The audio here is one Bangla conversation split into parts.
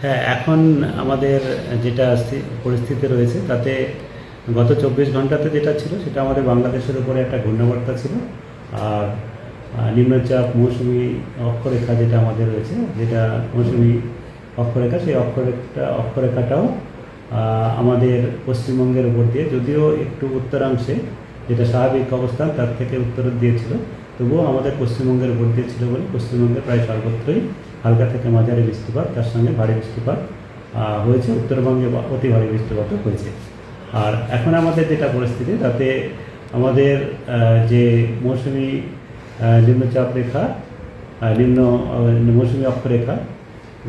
হ্যাঁ, এখন আমাদের যেটা পরিস্থিতি রয়েছে তাতে গত 24 ঘন্টাতে যেটা ছিল সেটা আমাদের বাংলাদেশের উপরে একটা ঘূর্ণাবর্ত ছিল। আর নিম্নচাপ মৌসুমি অক্ষরেখা যেটা আমাদের রয়েছে, যেটা মৌসুমি অক্ষরেখা, সেই অক্ষরেখাটাও আমাদের পশ্চিমবঙ্গের উপর দিয়ে, যদিও একটু উত্তরাংশে যেটা স্বাভাবিক অবস্থান তার থেকে উত্তরের দিয়েছিল, তবুও আমাদের পশ্চিমবঙ্গের উপর দিয়ে ছিল বলে পশ্চিমবঙ্গের প্রায় সর্বত্রই হালকা থেকে মাঝারি বৃষ্টিপাত, তার সঙ্গে ভারী বৃষ্টিপাত হয়েছে। উত্তরবঙ্গে অতি ভারী বৃষ্টিপাতও হয়েছে। আর এখন আমাদের যেটা পরিস্থিতি তাতে আমাদের যে মৌসুমি নিম্নচাপ রেখা, মৌসুমি অক্ষরেখা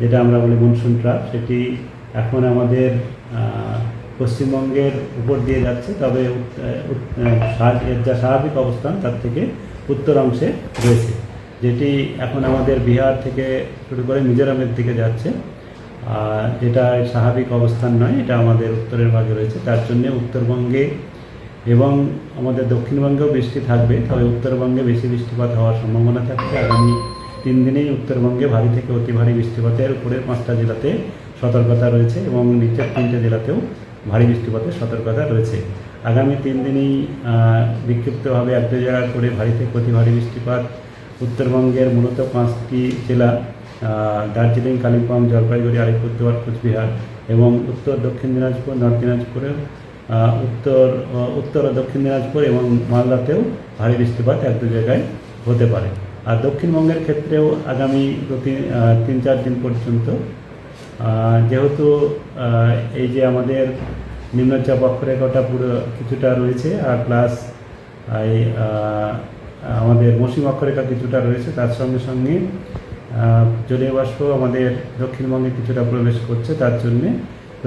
যেটা আমরা বলি মনসুন ট্রাপ, সেটি এখন আমাদের পশ্চিমবঙ্গের উপর দিয়ে যাচ্ছে। তবে এর যা স্বাভাবিক অবস্থান তার থেকে উত্তর অংশে রয়েছে, যেটি এখন আমাদের বিহার থেকে শুরু করে মিজোরামের দিকে যাচ্ছে। যেটা স্বাভাবিক অবস্থান নয়, এটা আমাদের উত্তরের ভাগে রয়েছে। তার জন্যে উত্তরবঙ্গে এবং আমাদের দক্ষিণবঙ্গেও বৃষ্টি থাকবে, তবে উত্তরবঙ্গে বেশি বৃষ্টিপাত হওয়ার সম্ভাবনা থাকছে। আগামী 3 দিনেই উত্তরবঙ্গে ভারী থেকে অতি ভারী বৃষ্টিপাতের উপরের 5টা জেলাতে সতর্কতা রয়েছে এবং নিচের 3টে জেলাতেও ভারী বৃষ্টিপাতের সতর্কতা রয়েছে। আগামী 3 দিনেই বিক্ষিপ্তভাবে 1-2 জায়গা করে ভারী থেকে অতি ভারী বৃষ্টিপাত উত্তরবঙ্গের মূলত 5টি জেলা, দার্জিলিং, কালিম্পং, জলপাইগুড়ি, আলিপুরদুয়ার, কোচবিহার এবং উত্তর দক্ষিণ দিনাজপুর, নর্থ দিনাজপুরে, উত্তর ও দক্ষিণ দিনাজপুর এবং মালদাতেও ভারী বৃষ্টিপাত 1-2 জায়গায় হতে পারে। আর দক্ষিণবঙ্গের ক্ষেত্রেও আগামী 3-4 দিন পর্যন্ত, যেহেতু এই যে আমাদের নিম্নচাপ অক্ষরেখাটা পুরো কিছুটা রয়েছে, আর প্লাস এই আমাদের মৌসুমী অক্ষরেখা কিছুটা রয়েছে, তার সঙ্গে সঙ্গে জলীয় বাষ্প আমাদের দক্ষিণবঙ্গে কিছুটা প্রবেশ করছে। তার জন্যে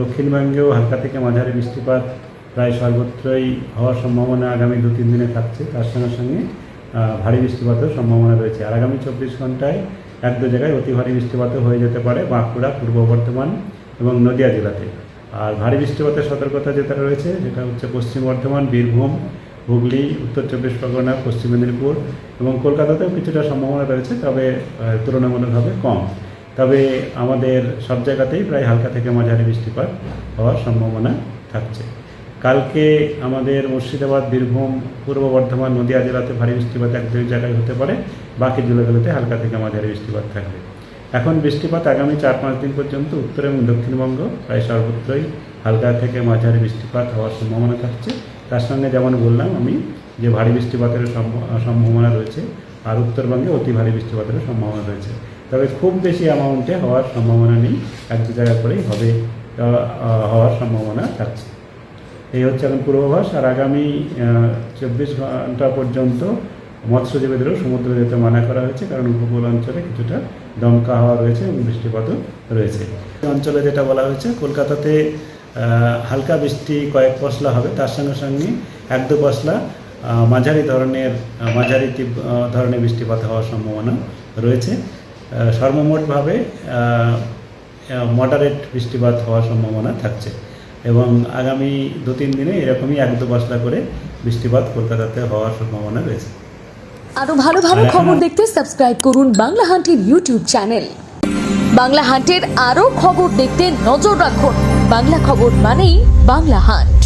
দক্ষিণবঙ্গেও হালকা থেকে মাঝারি বৃষ্টিপাত প্রায় সর্বত্রই হওয়ার সম্ভাবনা আগামী 2-3 দিনে থাকছে। তার সঙ্গে সঙ্গে ভারী বৃষ্টিপাতের সম্ভাবনা রয়েছে। আর আগামী 24 ঘন্টায় 1-2 জায়গায় অতি ভারী বৃষ্টিপাতও হয়ে যেতে পারে বাঁকুড়া, পূর্ব বর্ধমান এবং নদিয়া জেলাতে। আর ভারী বৃষ্টিপাতের সতর্কতা যেটা রয়েছে যেটা হচ্ছে পশ্চিম বর্ধমান, বীরভূম, হুগলি, উত্তর 24 পরগনা, পশ্চিম মেদিনীপুর এবং কলকাতাতেও কিছুটা সম্ভাবনা রয়েছে, তবে তুলনামূলকভাবে কম। তবে আমাদের সব জায়গাতেই প্রায় হালকা থেকে মাঝারি বৃষ্টিপাত হওয়ার সম্ভাবনা থাকছে। কালকে আমাদের মুর্শিদাবাদ, বীরভূম, পূর্ব বর্ধমান, নদিয়া জেলাতে ভারী বৃষ্টিপাত 1-2 জায়গায় হতে পারে, বাকি জেলাগুলোতে হালকা থেকে মাঝারি বৃষ্টিপাত থাকবে। এখন বৃষ্টিপাত আগামী 4-5 দিন পর্যন্ত উত্তর এবং দক্ষিণবঙ্গ প্রায় সর্বত্রই হালকা থেকে মাঝারি বৃষ্টিপাত হওয়ার সম্ভাবনা থাকছে। তার সঙ্গে যেমন বললাম আমি যে ভারী বৃষ্টিপাতের সম্ভাবনা রয়েছে, আর উত্তরবঙ্গে অতি ভারী বৃষ্টিপাতের সম্ভাবনা রয়েছে। তবে খুব বেশি অ্যামাউন্টে হওয়ার সম্ভাবনা নেই, 1-2 জায়গা করেই হওয়ার সম্ভাবনা থাকছে। এই হচ্ছে এখন পূর্বাভাস। আর আগামী 24 ঘন্টা পর্যন্ত মৎস্যজীবীদেরও সমুদ্রে যেতে মানা করা হয়েছে, কারণ উপকূল অঞ্চলে কিছুটা দমকা হাওয়া রয়েছে এবং বৃষ্টিপাতও রয়েছে। অঞ্চলে যেটা বলা হয়েছে, কলকাতাতে হালকা বৃষ্টি কয়েক পশলা হবে, তার সঙ্গে সঙ্গে 1-2 পশলা মাঝারি ধরনের বৃষ্টিপাত হওয়ার সম্ভাবনা রয়েছে। সর্বমোটভাবে মডারেট বৃষ্টিপাত হওয়ার সম্ভাবনা থাকছে এবং আগামী 2-3 দিনে এরকমই 1-2 পশলা করে বৃষ্টিপাত কলকাতাতে হওয়ার সম্ভাবনা রয়েছে। আরো ভালো ভালো খবর দেখতে সাবস্ক্রাইব করুন বাংলা হান্টের ইউটিউব চ্যানেল। বাংলা হান্টের আরো খবর দেখতে নজর রাখুন। বাংলা খবর মানেই বাংলা হান্ট।